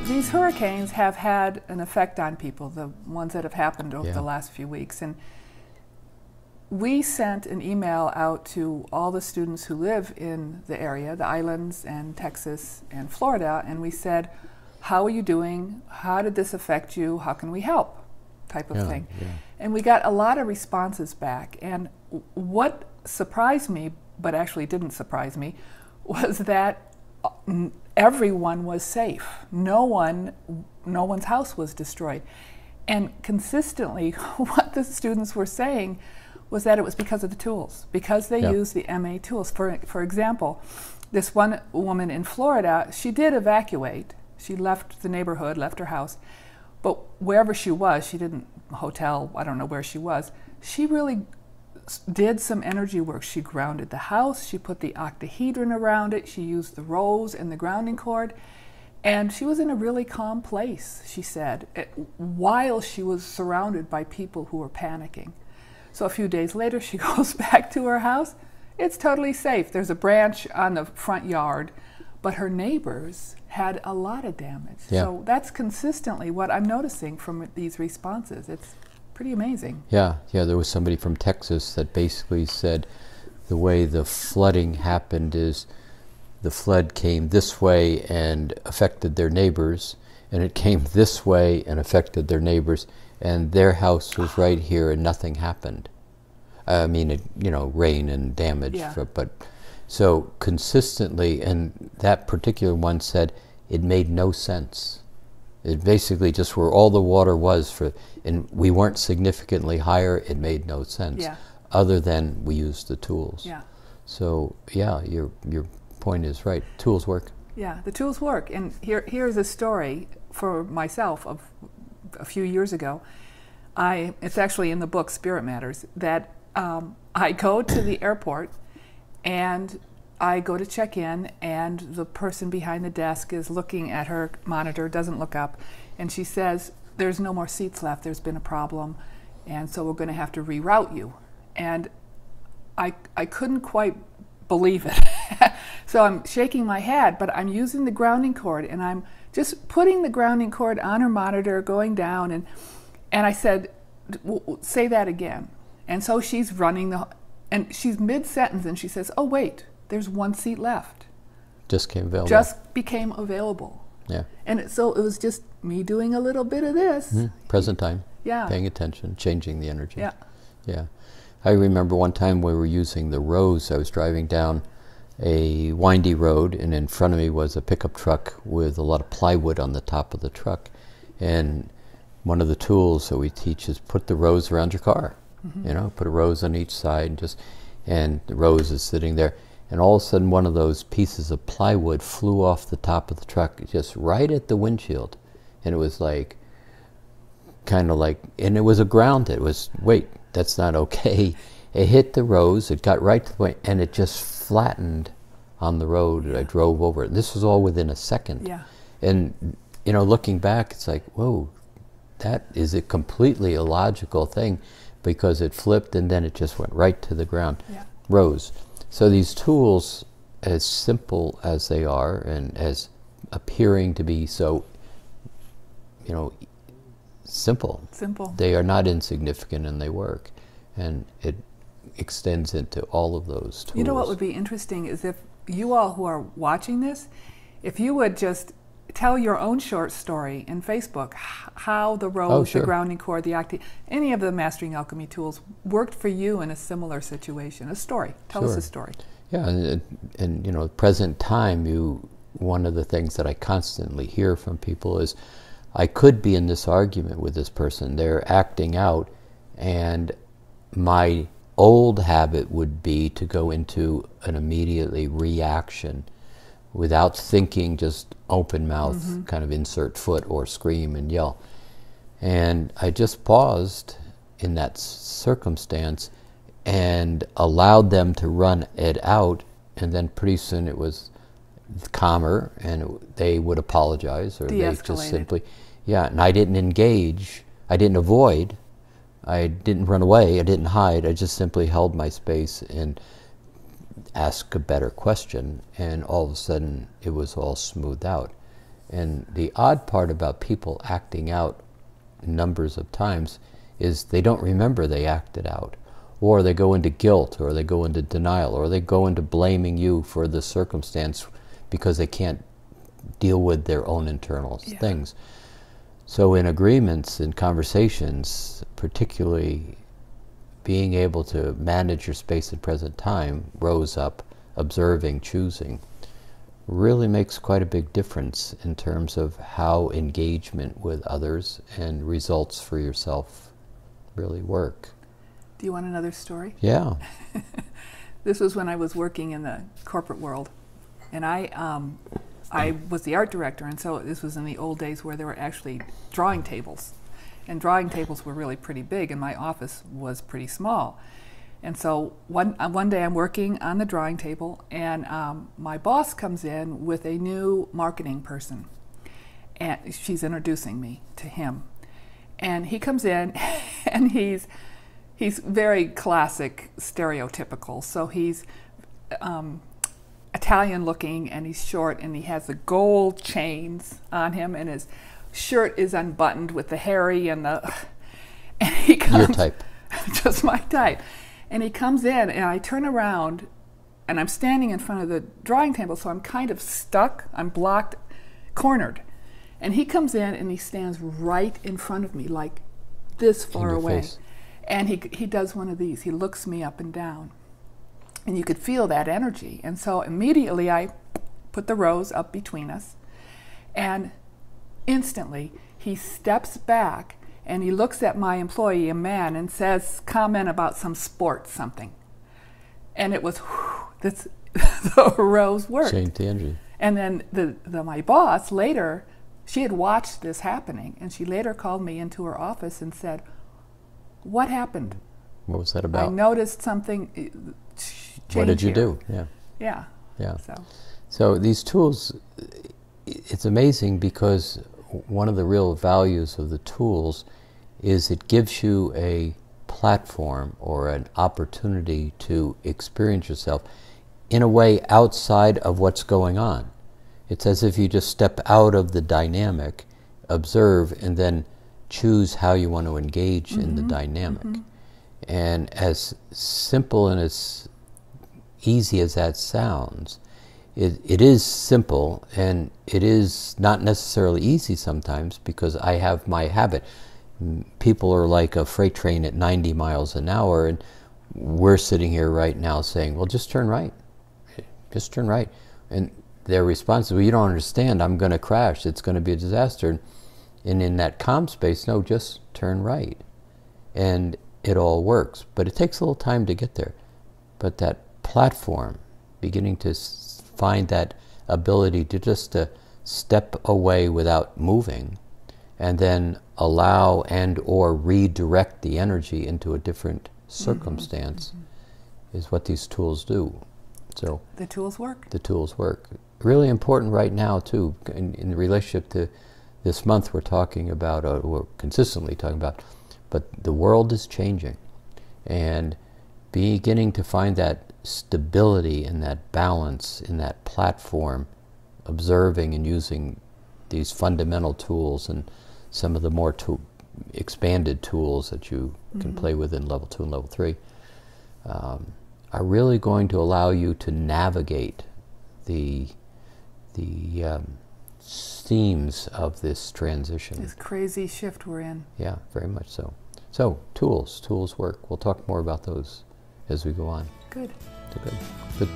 These hurricanes have had an effect on people, the ones that have happened over the last few weeks. And we sent an email out to all the students who live in the area, the islands and Texas and Florida, and we said, how are you doing? How did this affect you? How can we help? Type of thing. Yeah. And we got a lot of responses back. And what surprised me, but actually didn't surprise me, was that everyone was safe. No one's house was destroyed. And consistently, what the students were saying was that it was because of the tools, because they used the MA tools. For example, this one woman in Florida, she did evacuate. She left the neighborhood, left her house, but wherever she was, she didn't hotel, I don't know where she was, she really did some energy work. She grounded the house, she put the octahedron around it, she used the rose and the grounding cord, and she was in a really calm place, she said, while she was surrounded by people who were panicking. So a few days later, she goes back to her house. It's totally safe. There's a branch on the front yard, but her neighbors had a lot of damage. Yeah. So that's consistently what I'm noticing from these responses. It's pretty amazing. Yeah, there was somebody from Texas that basically said the way the flooding happened is the flood came this way and affected their neighbors, and it came this way and affected their neighbors, and their house was right here and nothing happened. I mean, rain and damage, but so consistently, and that particular one said it made no sense. It basically just where all the water was and we weren't significantly higher, it made no sense. Other than we used the tools. So your point is right. Tools work. Yeah, the tools work. And here's a story for myself of a few years ago. It's actually in the book Spirit Matters, that I go to the airport and I go to check in, and the person behind the desk is looking at her monitor, doesn't look up, and she says, there's no more seats left, there's been a problem, and so we're going to have to reroute you. And I couldn't quite believe it. So I'm shaking my head, but I'm using the grounding cord, and I'm just putting the grounding cord on her monitor, going down, and I said, say that again. And so she's running and she's mid-sentence, and she says, oh wait, there's one seat left. Just came available. Just became available. Yeah. And so it was just me doing a little bit of this. Present time. Yeah. Paying attention, changing the energy. Yeah. Yeah. I remember one time we were using the rose. I was driving down a windy road, and in front of me was a pickup truck with a lot of plywood on the top of the truck. And one of the tools that we teach is put the rose around your car. Put a rose on each side, and the rose is sitting there. And all of a sudden, one of those pieces of plywood flew off the top of the truck, just right at the windshield. And it was like, and it was grounded. It was, wait, that's not okay. It hit the rose, it got right to the point, and it just flattened on the road. And I drove over it. This was all within a second. Yeah. And, looking back, it's like, whoa, that is a completely illogical thing, because it flipped and then it just went right to the ground. Rose. So these tools, as simple as they are and as appearing to be so, simple, they are not insignificant, and they work. And it extends into all of those tools. You know what would be interesting is if you all who are watching this, if you would just tell your own short story in Facebook, how the rose, the grounding cord, any of the Mastering Alchemy tools worked for you in a similar situation. A story. Tell us a story. Yeah, and present time, one of the things that I constantly hear from people is, I could be in this argument with this person. They're acting out, and my old habit would be to go into an immediately reaction without thinking, just open mouth, kind of insert foot or scream and yell. And I just paused in that circumstance and allowed them to run it out, and then pretty soon it was calmer, and they would apologize, or they just simply, and I didn't engage, I didn't avoid, I didn't run away, I didn't hide, I just simply held my space and asked a better question, and all of a sudden it was all smoothed out. And the odd part about people acting out numbers of times is they don't remember they acted out, or they go into guilt, or they go into denial, or they go into blaming you for the circumstance because they can't deal with their own internal things. So in agreements, in conversations, particularly being able to manage your space at present time, rose up, observing, choosing, really makes quite a big difference in terms of how engagement with others and results for yourself really work. Do you want another story? Yeah. This was when I was working in the corporate world, and I was the art director, and so this was in the old days where there were actually drawing tables, and drawing tables were really pretty big, and my office was pretty small. And so one day I'm working on the drawing table, and my boss comes in with a new marketing person, and she's introducing me to him. And he comes in, and he's very classic, stereotypical. So he's Italian looking, and he's short, and he has the gold chains on him, and his shirt is unbuttoned with the hairy and the. And he comes, your type. Just my type. And he comes in, and I turn around, and I'm standing in front of the drawing table, so I'm kind of stuck. I'm blocked, cornered. And he comes in, and he stands right in front of me, like this far away. Face. And he does one of these. He looks me up and down. And you could feel that energy. And so immediately I put the rose up between us, and instantly he steps back, and he looks at my employee, a man, and says, comment about some sport, something. And it was, whew, the rose worked. Changed the energy. And then my boss later, she had watched this happening, and she later called me into her office and said, what happened? What was that about? I noticed something change. What did you here. do? Yeah. Yeah. Yeah. So these tools, it's amazing because one of the real values of the tools is it gives you a platform or an opportunity to experience yourself in a way outside of what's going on. It's as if you just step out of the dynamic, observe, and then choose how you want to engage in the dynamic. And as simple and as easy as that sounds, it is simple, and it is not necessarily easy sometimes because I have my habit. People are like a freight train at 90 miles an hour, and we're sitting here right now saying, well, just turn right. Just turn right. And their response is, well, you don't understand. I'm going to crash. It's going to be a disaster. And in that calm space, no, just turn right. And it all works. But it takes a little time to get there. But that platform, beginning to find that ability to just step away without moving, and then allow and or redirect the energy into a different circumstance is what these tools do. So the tools work. The tools work. Really important right now too, in relationship to this month we're talking about, or we're consistently talking about, but the world is changing, and beginning to find that stability and that balance in that platform, observing and using these fundamental tools and some of the more expanded tools that you can play with in level 2 and level 3 are really going to allow you to navigate the themes of this transition. This crazy shift we're in. Yeah, very much so. So tools work. We'll talk more about those as we go on. Good. Good.